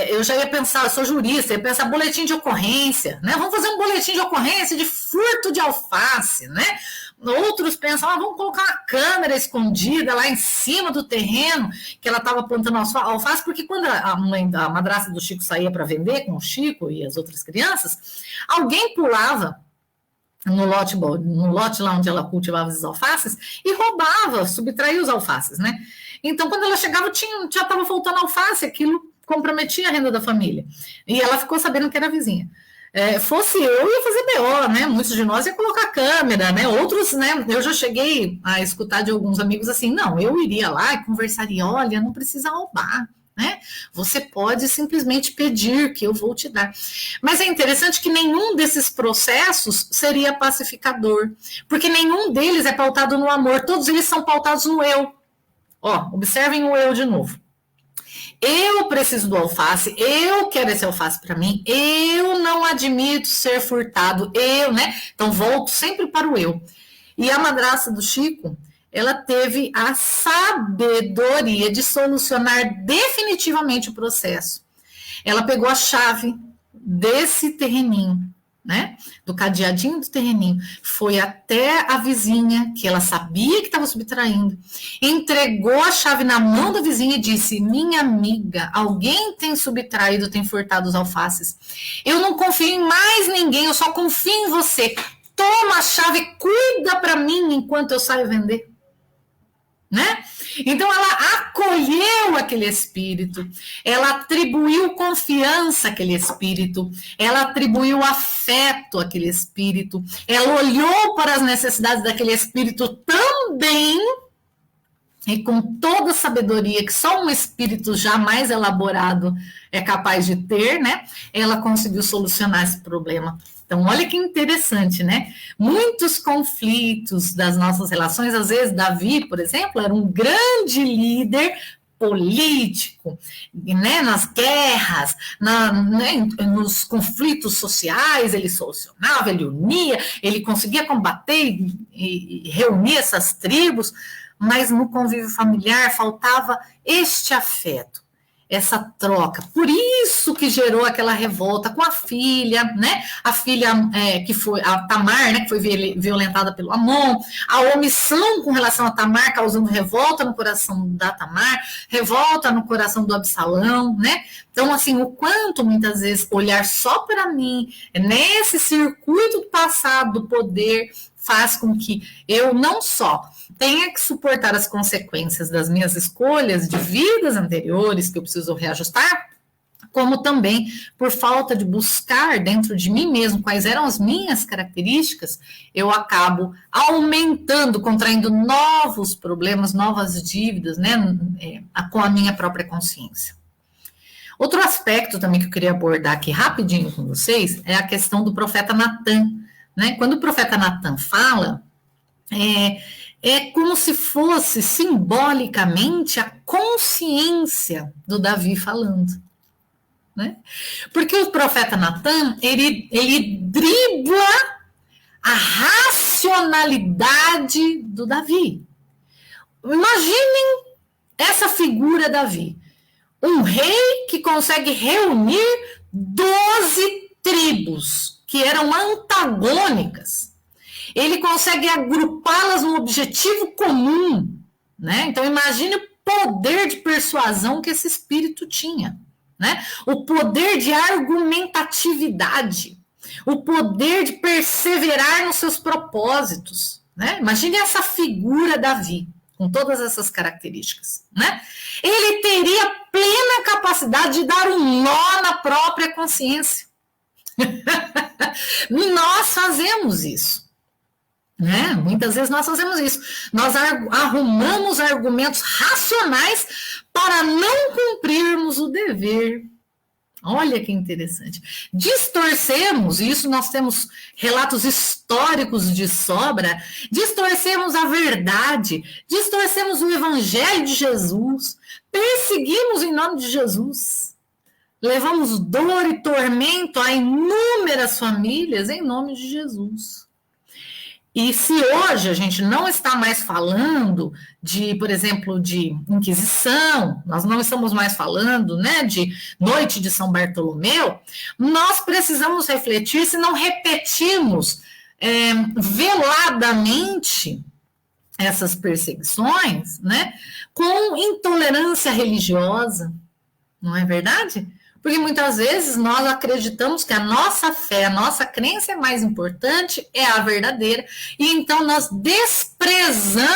eu já ia pensar, eu sou jurista, ia pensar boletim de ocorrência, né? Vamos fazer um boletim de ocorrência de furto de alface, né? Outros pensam, vamos colocar uma câmera escondida lá em cima do terreno que ela estava plantando alface, porque quando a madrasta do Chico saía para vender com o Chico e as outras crianças, alguém pulava no lote lá onde ela cultivava os alfaces e roubava, subtraía os alfaces, né? Então, quando ela chegava, já estava faltando alface, aquilo comprometia a renda da família. E ela ficou sabendo que era vizinha. Fosse eu, ia fazer BO, né? Muitos de nós ia colocar câmera, né? Outros, né? Eu já cheguei a escutar de alguns amigos assim, não, eu iria lá e conversaria, olha, não precisa roubar, né? Você pode simplesmente pedir que eu vou te dar. Mas é interessante que nenhum desses processos seria pacificador, porque nenhum deles é pautado no amor, todos eles são pautados no eu. Observem o eu de novo. Eu preciso do alface, eu quero esse alface para mim, eu não admito ser furtado, né? Então, volto sempre para o eu. E a madrasta do Chico, ela teve a sabedoria de solucionar definitivamente o processo. Ela pegou a chave desse terreninho, né? Do cadeadinho do terreninho, foi até a vizinha, que ela sabia que estava subtraindo, entregou a chave na mão da vizinha e disse, minha amiga, alguém tem subtraído, tem furtado os alfaces. Eu não confio em mais ninguém, eu só confio em você. Toma a chave, cuida para mim enquanto eu saio vender. Né? Então ela acolheu aquele espírito, ela atribuiu confiança àquele espírito, ela atribuiu afeto àquele espírito, ela olhou para as necessidades daquele espírito também e com toda a sabedoria que só um espírito já mais elaborado é capaz de ter, né? Ela conseguiu solucionar esse problema. Então, olha que interessante, né? Muitos conflitos das nossas relações, às vezes, Davi, por exemplo, era um grande líder político, né? Nas guerras, nos conflitos sociais, ele solucionava, ele unia, ele conseguia combater e reunir essas tribos, mas no convívio familiar faltava este afeto, essa troca. Por isso que gerou aquela revolta com a filha, né? A filha que foi a Tamar, né? Que foi violentada pelo Amon, a omissão com relação a Tamar causando revolta no coração da Tamar, revolta no coração do Absalão, né? Então, assim, o quanto muitas vezes olhar só para mim, nesse circuito do passado, do poder, faz com que eu não só tenha que suportar as consequências das minhas escolhas de vidas anteriores, que eu preciso reajustar, como também por falta de buscar dentro de mim mesmo quais eram as minhas características, eu acabo aumentando, contraindo novos problemas, novas dívidas, né, com a minha própria consciência. Outro aspecto também que eu queria abordar aqui rapidinho com vocês é a questão do profeta Natan, né? Quando o profeta Natan fala, é como se fosse simbolicamente a consciência do Davi falando, né? Porque o profeta Natan, ele dribla a racionalidade do Davi. Imaginem essa figura Davi, um rei que consegue reunir 12 tribos que eram antagônicas. Ele consegue agrupá-las num objetivo comum, né? Então, imagine o poder de persuasão que esse espírito tinha, né? O poder de argumentatividade. o poder de perseverar nos seus propósitos, né? Imagine essa figura Davi, com todas essas características, né? Ele teria plena capacidade de dar um nó na própria consciência. Nós fazemos isso, né? Muitas vezes nós fazemos isso. Nós arrumamos argumentos racionais para não cumprirmos o dever. Olha que interessante. Distorcemos, isso nós temos relatos históricos de sobra, distorcemos a verdade, distorcemos o evangelho de Jesus, perseguimos em nome de Jesus, levamos dor e tormento a inúmeras famílias em nome de Jesus. E se hoje a gente não está mais falando de, por exemplo, de Inquisição, nós não estamos mais falando, né, de Noite de São Bartolomeu, nós precisamos refletir se não repetimos veladamente essas perseguições, né, com intolerância religiosa, não é verdade? Porque muitas vezes nós acreditamos que a nossa fé, a nossa crença é mais importante, é a verdadeira, e então nós desprezamos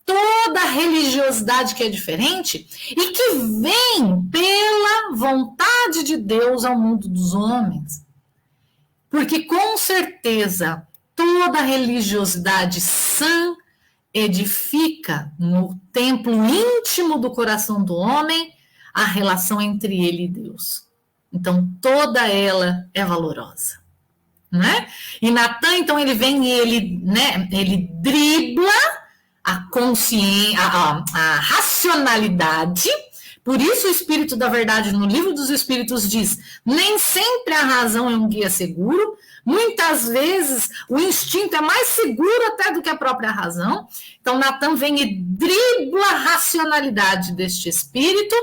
toda a religiosidade que é diferente e que vem pela vontade de Deus ao mundo dos homens. Porque com certeza toda religiosidade sã edifica no templo íntimo do coração do homem a relação entre ele e Deus. Então, toda ela é valorosa, né? E Natan, então, ele vem e ele dribla a consciência, a racionalidade. Por isso o Espírito da Verdade no Livro dos Espíritos diz: nem sempre a razão é um guia seguro, muitas vezes o instinto é mais seguro até do que a própria razão. Então, Natan vem e dribla a racionalidade deste espírito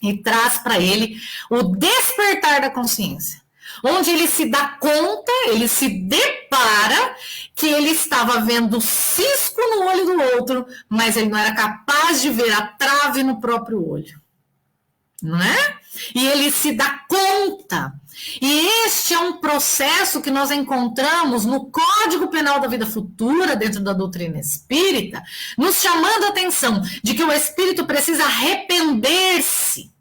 e traz para ele o despertar da consciência, onde ele se dá conta, ele se depara que ele estava vendo cisco no olho do outro, mas ele não era capaz de ver a trave no próprio olho, não é? E ele se dá conta. E este é um processo que nós encontramos no Código Penal da Vida Futura, dentro da doutrina espírita, nos chamando a atenção de que o espírito precisa arrepender-se,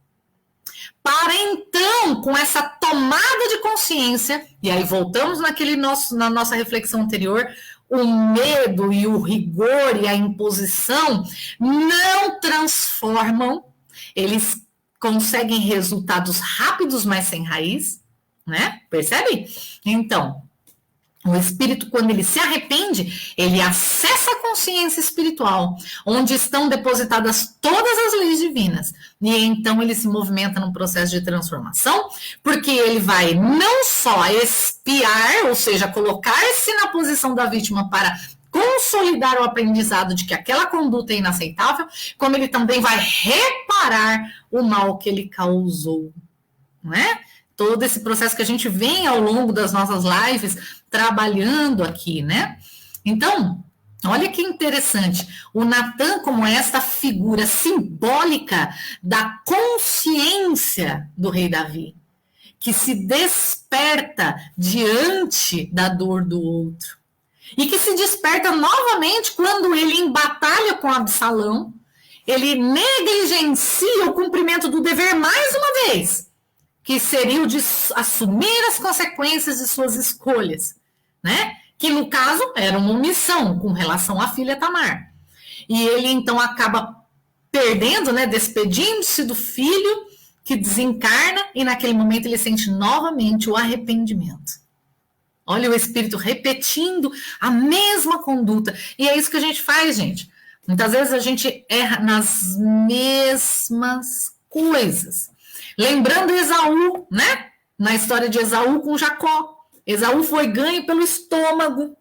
para então, com essa tomada de consciência, e aí voltamos na nossa reflexão anterior, o medo e o rigor e a imposição não transformam, eles conseguem resultados rápidos, mas sem raiz, né? Percebe? Então, o espírito, quando ele se arrepende, ele acessa a consciência espiritual, onde estão depositadas todas as leis divinas. E então ele se movimenta num processo de transformação, porque ele vai não só expiar, ou seja, colocar-se na posição da vítima para consolidar o aprendizado de que aquela conduta é inaceitável, como ele também vai reparar o mal que ele causou, não é? Todo esse processo que a gente vem ao longo das nossas lives trabalhando aqui, né? Então, olha que interessante, o Natan como esta figura simbólica da consciência do rei Davi, que se desperta diante da dor do outro, e que se desperta novamente quando ele, em batalha com Absalão, ele negligencia o cumprimento do dever mais uma vez, que seria o de assumir as consequências de suas escolhas, né? Que no caso era uma omissão com relação à filha Tamar. E ele então acaba perdendo, né? Despedindo-se do filho que desencarna, e naquele momento ele sente novamente o arrependimento. Olha o espírito repetindo a mesma conduta. E é isso que a gente faz, gente. Muitas vezes a gente erra nas mesmas coisas. Lembrando Esaú, né? Na história de Esaú com Jacó. Esaú foi ganho pelo estômago,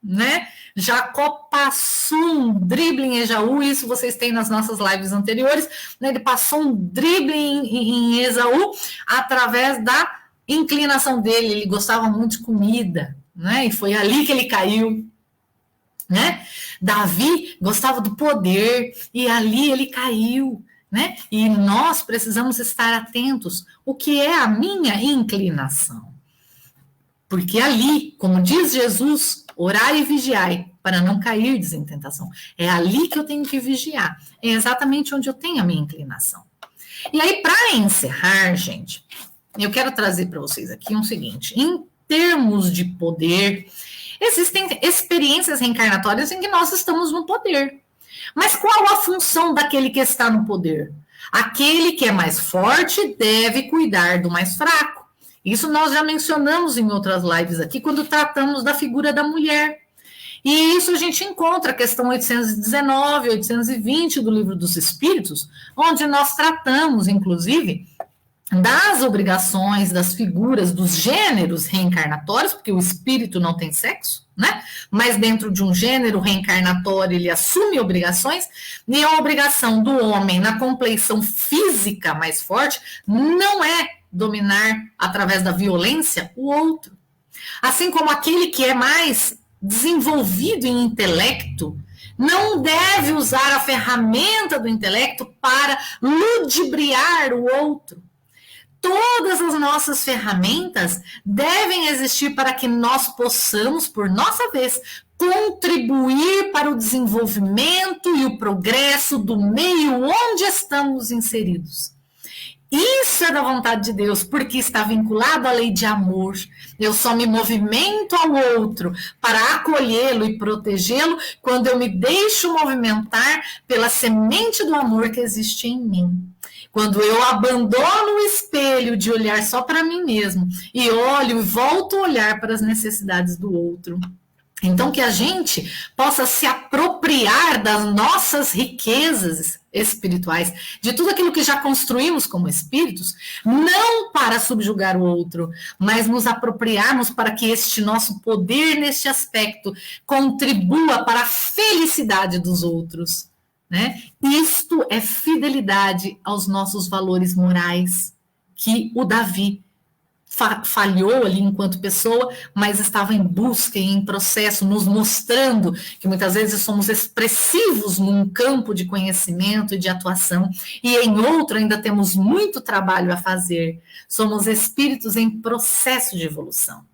né? Jacó passou um drible em Esaú, isso vocês têm nas nossas lives anteriores, né? Ele passou um drible em Esaú através da inclinação dele, ele gostava muito de comida, né? E foi ali que ele caiu, né? Davi gostava do poder e ali ele caiu, né? E nós precisamos estar atentos o que é a minha inclinação. Porque ali, como diz Jesus, orai e vigiai, para não cairdes em tentação. É ali que eu tenho que vigiar. É exatamente onde eu tenho a minha inclinação. E aí, para encerrar, gente, eu quero trazer para vocês aqui o seguinte: em termos de poder, existem experiências reencarnatórias em que nós estamos no poder. Mas qual a função daquele que está no poder? Aquele que é mais forte deve cuidar do mais fraco. Isso nós já mencionamos em outras lives aqui, quando tratamos da figura da mulher. E isso a gente encontra a questão 819, 820 do Livro dos Espíritos, onde nós tratamos, inclusive, das obrigações, das figuras, dos gêneros reencarnatórios, porque o espírito não tem sexo, né? Mas dentro de um gênero reencarnatório ele assume obrigações, e a obrigação do homem na compleição física mais forte não é dominar através da violência o outro. Assim como aquele que é mais desenvolvido em intelecto não deve usar a ferramenta do intelecto para ludibriar o outro. Todas as nossas ferramentas devem existir para que nós possamos, por nossa vez, contribuir para o desenvolvimento e o progresso do meio onde estamos inseridos. Isso é da vontade de Deus, porque está vinculado à lei de amor. Eu só me movimento ao outro para acolhê-lo e protegê-lo quando eu me deixo movimentar pela semente do amor que existe em mim. Quando eu abandono o espelho de olhar só para mim mesmo e olho e volto a olhar para as necessidades do outro. Então, que a gente possa se apropriar das nossas riquezas espirituais, de tudo aquilo que já construímos como espíritos, não para subjugar o outro, mas nos apropriarmos para que este nosso poder neste aspecto contribua para a felicidade dos outros. Né? Isto é fidelidade aos nossos valores morais, que o Davi falhou ali enquanto pessoa, mas estava em busca e em processo, nos mostrando que muitas vezes somos expressivos num campo de conhecimento e de atuação, e em outro ainda temos muito trabalho a fazer. Somos espíritos em processo de evolução.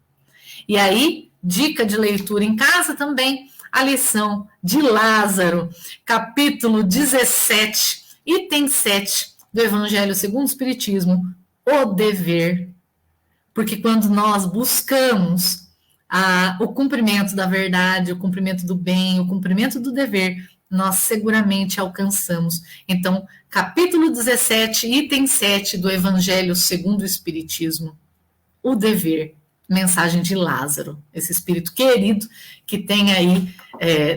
E aí, dica de leitura em casa também, a lição de Lázaro, capítulo 17, item 7 do Evangelho segundo o Espiritismo, o dever. Porque quando nós buscamos o cumprimento da verdade, o cumprimento do bem, o cumprimento do dever, nós seguramente alcançamos. Então, capítulo 17, item 7 do Evangelho segundo o Espiritismo, o dever. Mensagem de Lázaro, esse espírito querido que tem aí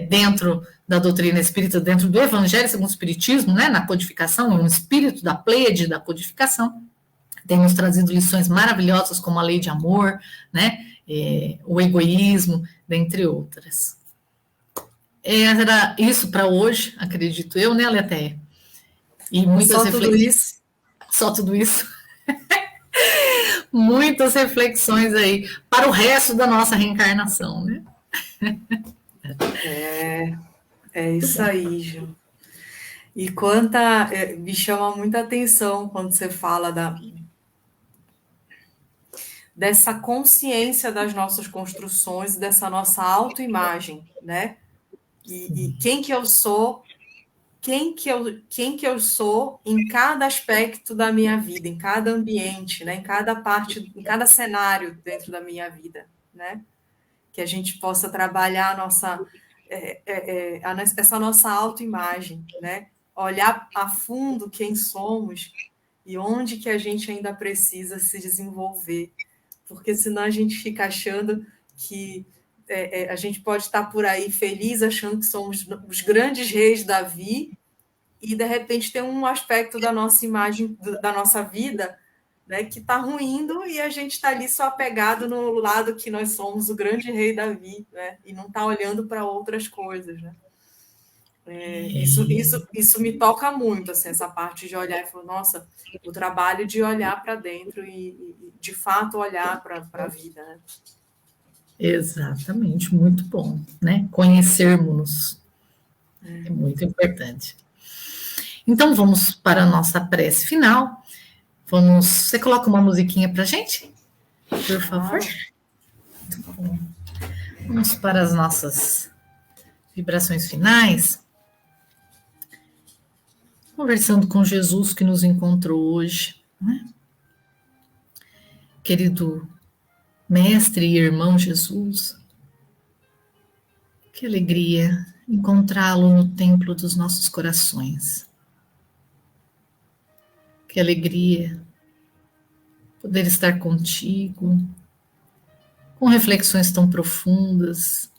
dentro da doutrina espírita, dentro do Evangelho segundo o Espiritismo, né, na codificação, um espírito da Pleiade da codificação, tem nos trazido lições maravilhosas como a lei de amor, né, o egoísmo, dentre outras. Era isso para hoje, acredito eu, né, Aletheia? E muitas Só tudo isso. Só tudo isso. Muitas reflexões aí para o resto da nossa reencarnação, né? É isso aí, Ju. E me chama muita atenção quando você fala dessa consciência das nossas construções, dessa nossa autoimagem, né? E quem que eu sou, quem que eu sou em cada aspecto da minha vida, em cada ambiente, né? Em cada parte, em cada cenário dentro da minha vida, né? Que a gente possa trabalhar essa nossa autoimagem, né? Olhar a fundo quem somos e onde que a gente ainda precisa se desenvolver, porque senão a gente fica achando que a gente pode estar por aí feliz, achando que somos os grandes reis da vida, e de repente tem um aspecto da nossa imagem, da nossa vida, né, que está ruindo, e a gente está ali só apegado no lado que nós somos o grande rei da vida, né, e não está olhando para outras coisas, né? Isso me toca muito, assim, essa parte de olhar e falar, nossa, o trabalho de olhar para dentro e de fato olhar para a vida, né? Exatamente, muito bom, né? Conhecermos-nos é muito importante. Então, vamos para a nossa prece final. Você coloca uma musiquinha para a gente, por favor? Bom, vamos para as nossas vibrações finais. Conversando com Jesus que nos encontrou hoje, né? Querido Mestre e irmão Jesus, que alegria encontrá-lo no templo dos nossos corações. Que alegria poder estar contigo, com reflexões tão profundas,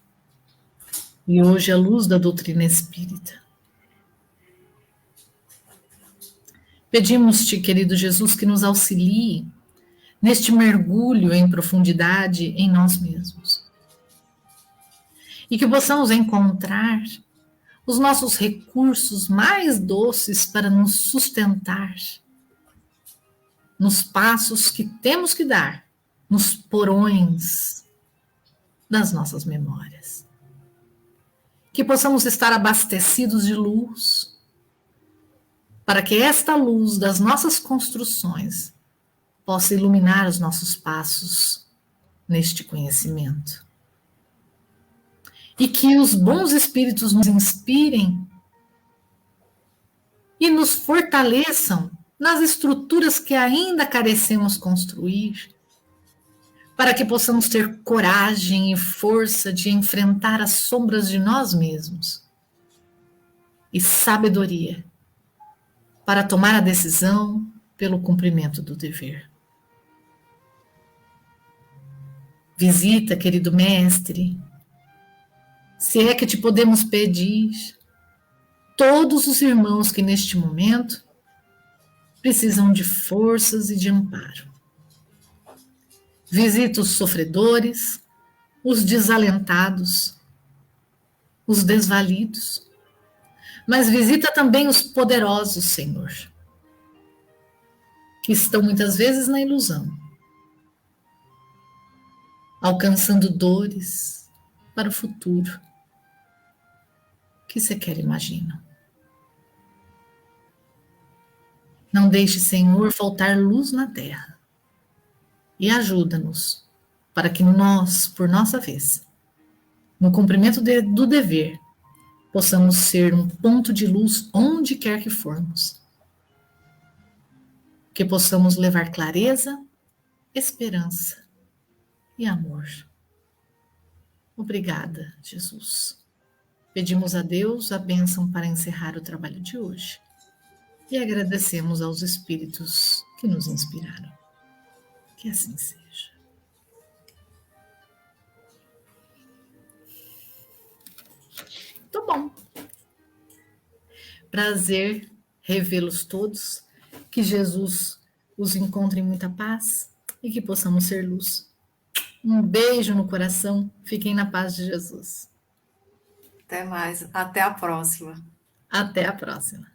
e hoje à luz da doutrina espírita. Pedimos-te, querido Jesus, que nos auxilie neste mergulho em profundidade em nós mesmos. E que possamos encontrar os nossos recursos mais doces para nos sustentar nos passos que temos que dar, nos porões das nossas memórias. Que possamos estar abastecidos de luz, para que esta luz das nossas construções possa iluminar os nossos passos neste conhecimento. E que os bons espíritos nos inspirem e nos fortaleçam nas estruturas que ainda carecemos construir, para que possamos ter coragem e força de enfrentar as sombras de nós mesmos, e sabedoria para tomar a decisão pelo cumprimento do dever. Visita, querido Mestre, se é que te podemos pedir, todos os irmãos que neste momento precisam de forças e de amparo. Visita os sofredores, os desalentados, os desvalidos, mas visita também os poderosos, Senhor, que estão muitas vezes na ilusão, alcançando dores para o futuro que sequer imaginam. Não deixe, Senhor, faltar luz na terra e ajuda-nos para que nós, por nossa vez, no cumprimento do dever, possamos ser um ponto de luz onde quer que formos. Que possamos levar clareza, esperança e amor. Obrigada, Jesus. Pedimos a Deus a bênção para encerrar o trabalho de hoje e agradecemos aos espíritos que nos inspiraram. Que assim seja. Muito bom. Prazer revê-los todos. Que Jesus os encontre em muita paz e que possamos ser luz. Um beijo no coração. Fiquem na paz de Jesus. Até mais. Até a próxima. Até a próxima.